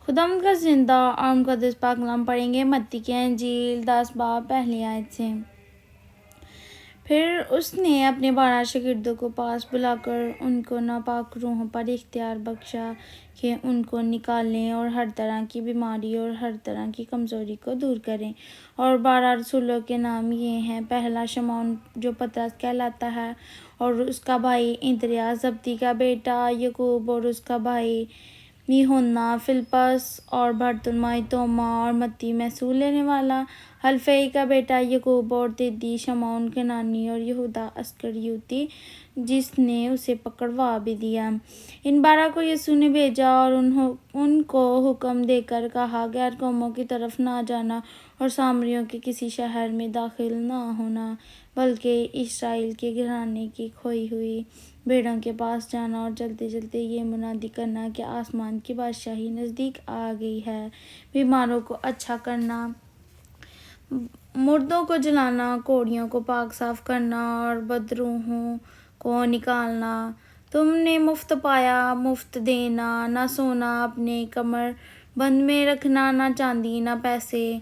خداوند کا زندہ اور مقدس پاک کلام پڑھیں گے متی کی انجیل 10 باب پہلی آیت سے۔ پھر اس نے اپنے 12 شاگردوں کو پاس بلا کر ان کو ناپاک روحوں پر اختیار بخشا کہ ان کو نکالیں اور ہر طرح کی بیماری اور ہر طرح کی کمزوری کو دور کریں۔ اور 12 رسولوں کے نام یہ ہیں: پہلا شمعون جو پطرس کہلاتا ہے، اور اس کا بھائی اندریاس، زبدی کا بیٹا یعقوب اور اس کا بھائی یوحنا، فلپس اور برتلمائی، توما اور متی محصول لینے والا، ہلفئی کا بیٹا یعقوب اور تدی، شمعون کنانی اور یہودا اسکریوتی جس نے اسے پکڑوا بھی دیا۔ ان 12 کو یسوع نے بھیجا اور ان کو حکم دے کر کہا، غیر قوموں کی طرف نہ جانا اور سامریوں کے کسی شہر میں داخل نہ ہونا، بلکہ اسرائیل کے گھرانے کی کھوئی ہوئی بھیڑوں کے پاس جانا اور چلتے چلتے یہ منادی کرنا کہ آسمان کی بادشاہی نزدیک آ گئی ہے۔ بیماروں کو اچھا کرنا، مردوں کو جلانا، کوڑیوں کو پاک صاف کرنا اور بدروحوں کو نکالنا۔ تم نے مفت پایا، مفت دینا، نہ سونا اپنے کمر بند میں رکھنا، نہ چاندی، نہ پیسے،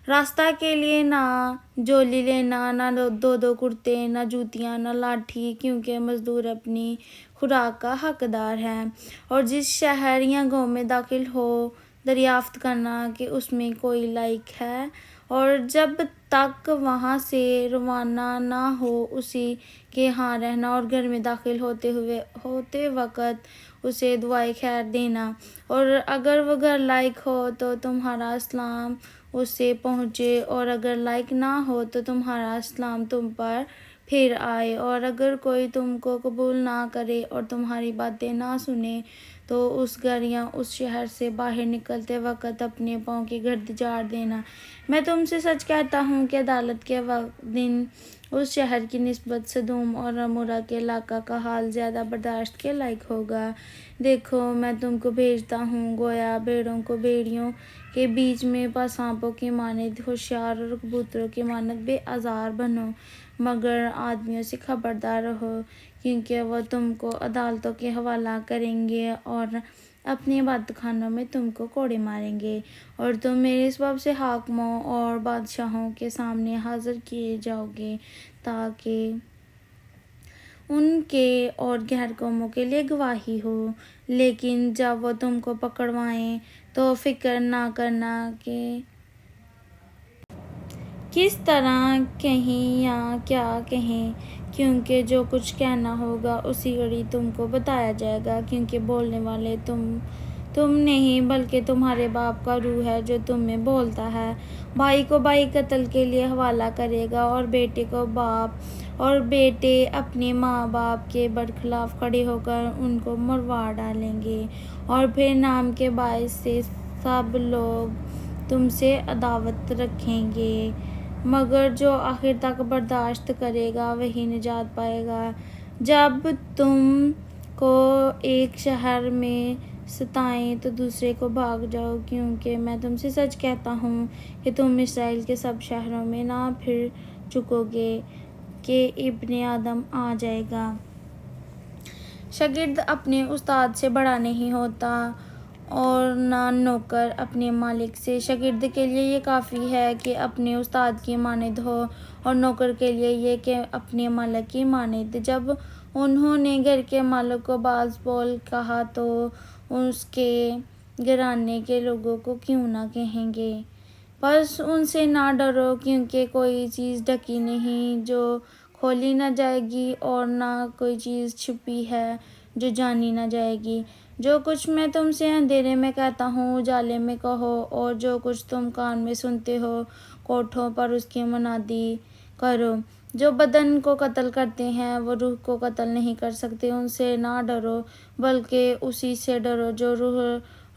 راستہ کے لیے نہ جولی لینا، نہ 2 کرتے، نہ جوتیاں، نہ لاٹھی، کیونکہ مزدور اپنی خوراک کا حقدار ہے۔ اور جس شہر یا گاؤں میں داخل ہو، دریافت کرنا کہ اس میں کوئی لائق ہے، اور جب تک وہاں سے روانہ نہ ہو اسی کے ہاں رہنا، اور گھر میں داخل ہوتے وقت اسے دعائے خیر دینا۔ اور اگر وہ گھر لائق ہو تو تمہارا سلام اس سے پہنچے، اور اگر لائق نہ ہو تو تمہارا سلام تم پر پھر آئے۔ اور اگر کوئی تم کو قبول نہ کرے اور تمہاری باتیں نہ سنے تو اس گھر یا اس شہر سے باہر نکلتے وقت اپنے پاؤں کی گرد جاڑ دینا۔ میں تم سے سچ کہتا ہوں کہ عدالت کے دن اس شہر کی نسبت سدوم اور عمورہ کے علاقہ کا حال زیادہ برداشت کے لائق ہوگا۔ دیکھو، میں تم کو بھیجتا ہوں، گویا بھیڑوں کو بھیڑیوں کے بیچ میں، پس سانپوں کی مانند ہوشیار اور کبوتروں کی مانند بے آزار بنو، مگر آدمیوں سے خبردار رہو، کیونکہ وہ تم کو عدالتوں کے حوالہ کریں گے اور اپنے عبادت خانوں میں تم کو کوڑے ماریں گے، اور تم میرے سبب سے حاکموں اور بادشاہوں کے سامنے حاضر کیے جاؤ گے تاکہ ان کے اور غیر قوموں کے لیے گواہی ہو۔ لیکن جب وہ تم کو پکڑوائیں تو فکر نہ کرنا کہ کس طرح کہیں یا کیا کہیں، کیونکہ جو کچھ کہنا ہوگا اسی گھڑی تم کو بتایا جائے گا، کیونکہ بولنے والے تم نہیں بلکہ تمہارے باپ کا روح ہے جو تم میں بولتا ہے۔ بھائی کو بھائی قتل کے لیے حوالہ کرے گا، اور بیٹے کو باپ، اور بیٹے اپنے ماں باپ کے برخلاف کھڑے ہو کر ان کو مروا ڈالیں گے، اور پھر نام کے باعث سے سب لوگ تم سے عداوت رکھیں گے، مگر جو آخر تک برداشت کرے گا وہی نجات پائے گا۔ جب تم کو ایک شہر میں ستائیں تو دوسرے کو بھاگ جاؤ، کیونکہ میں تم سے سچ کہتا ہوں کہ تم اسرائیل کے سب شہروں میں نہ پھر چکو گے کہ ابن آدم آ جائے گا۔ شاگرد اپنے استاد سے بڑا نہیں ہوتا، اور نہ نوکر اپنے مالک سے۔ شاگرد کے لیے یہ کافی ہے کہ اپنے استاد کی مانند ہو، اور نوکر کے لیے یہ کہ اپنے مالک کی مانند۔ جب انہوں نے گھر کے مالک کو بعض بول کہا تو اس کے گھرانے کے لوگوں کو کیوں نہ کہیں گے؟ بس ان سے نہ ڈرو، کیونکہ کوئی چیز ڈھکی نہیں جو کھولی نہ جائے گی، اور نہ کوئی چیز چھپی ہے جو جانی نہ جائے گی۔ جو کچھ میں تم سے اندھیرے میں کہتا ہوں اجالے میں کہو، اور جو کچھ تم کان میں سنتے ہو کوٹھوں پر اس کی منادی کرو۔ جو بدن کو قتل کرتے ہیں وہ روح کو قتل نہیں کر سکتے، ان سے نہ ڈرو بلکہ اسی سے ڈرو جو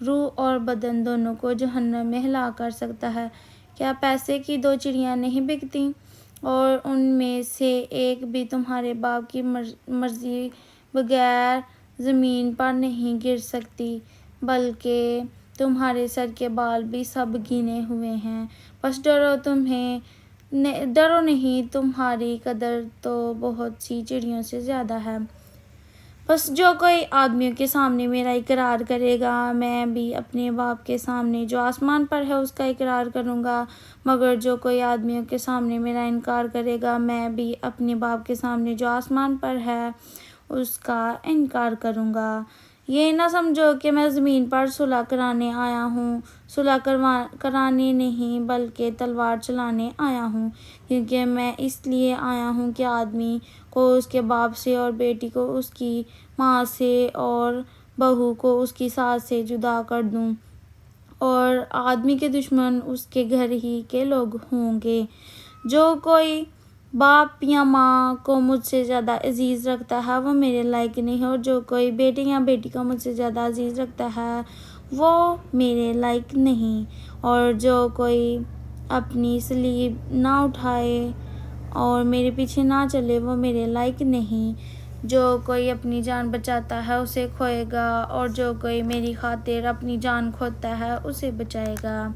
روح اور بدن دونوں کو جہنم میں ہلاک کر سکتا ہے۔ کیا پیسے کی 2 چڑیاں نہیں بکتی، اور ان میں سے ایک بھی تمہارے باپ کی مرضی بغیر زمین پر نہیں گر سکتی؟ بلکہ تمہارے سر کے بال بھی سب گنے ہوئے ہیں۔ بس ڈرو نہیں، تمہاری قدر تو بہت سی چڑیوں سے زیادہ ہے۔ بس جو کوئی آدمیوں کے سامنے میرا اقرار کرے گا میں بھی اپنے باپ کے سامنے جو آسمان پر ہے اس کا اقرار کروں گا، مگر جو کوئی آدمیوں کے سامنے میرا انکار کرے گا میں بھی اپنے باپ کے سامنے جو آسمان پر ہے اس کا انکار کروں گا۔ یہ نہ سمجھو کہ میں زمین پر صلح کرانے آیا ہوں، صلح کرانے نہیں بلکہ تلوار چلانے آیا ہوں، کیونکہ میں اس لیے آیا ہوں کہ آدمی کو اس کے باپ سے اور بیٹی کو اس کی ماں سے اور بہو کو اس کی ساس سے جدا کر دوں، اور آدمی کے دشمن اس کے گھر ہی کے لوگ ہوں گے۔ جو کوئی باپ یا ماں کو مجھ سے زیادہ عزیز رکھتا ہے وہ میرے لائق نہیں، اور جو کوئی بیٹے یا بیٹی کو مجھ سے زیادہ عزیز رکھتا ہے وہ میرے لائق نہیں، اور جو کوئی اپنی صلیب نہ اٹھائے اور میرے پیچھے نہ چلے وہ میرے لائق نہیں۔ جو کوئی اپنی جان بچاتا ہے اسے کھوئے گا، اور جو کوئی میری خاطر اپنی جان کھوتا ہے اسے بچائے گا۔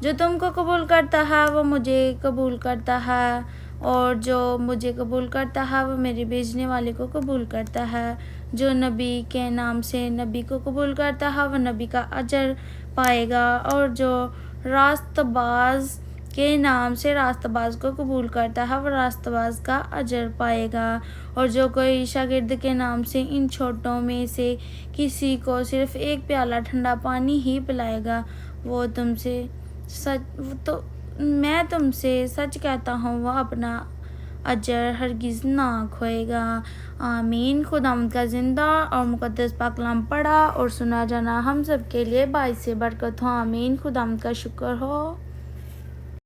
جو تم کو قبول کرتا ہے وہ مجھے قبول کرتا ہے، اور جو مجھے قبول کرتا ہے وہ میرے بھیجنے والے کو قبول کرتا ہے۔ جو نبی کے نام سے نبی کو قبول کرتا ہے وہ نبی کا اجر پائے گا، اور جو راست باز کے نام سے راست باز کو قبول کرتا ہے وہ راست باز کا اجر پائے گا، اور جو کوئی شاگرد کے نام سے ان چھوٹوں میں سے کسی کو صرف ایک پیالہ ٹھنڈا پانی ہی پلائے گا میں تم سے سچ کہتا ہوں وہ اپنا اجر ہرگز نہ کھوئے گا۔ آمین۔ خداوند کا زندہ اور مقدس پاک کلام پڑھا اور سنا جانا ہم سب کے لیے باعث برکت ہو۔ آمین۔ خداوند کا شکر ہو۔